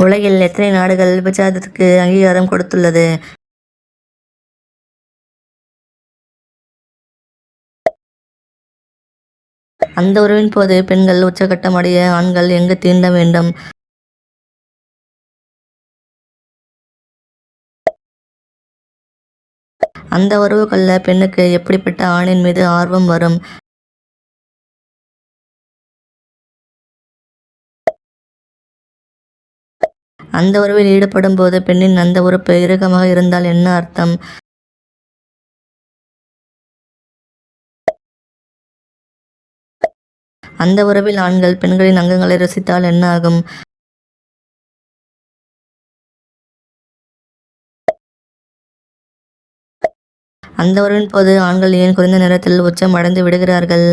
உலகில் எத்தனை நாடுகள் விபச்சாரத்திற்கு அங்கீகாரம் கொடுத்துள்ளது? அந்த உறவின் போது பெண்கள் உச்சகட்டம் அடைய ஆண்கள் எங்கு தீண்ட வேண்டும்? அந்த உறவு கொள்ள பெண்ணுக்கு எப்படிப்பட்ட ஆணின் மீது ஆர்வம் வரும்? அந்த உறவில் ஈடுபடும் போது பெண்ணின் அந்த உறுப்பு இறுக்கமாக இருந்தால் என்ன அர்த்தம்? அந்த உறவில் ஆண்கள் பெண்களின் அங்கங்களை ருசித்தால் என்ன ஆகும்? அந்த உறவின் போது ஆண்கள் ஏன் குறைந்த நேரத்தில் உச்சம் அடைந்து விடுகிறார்கள்?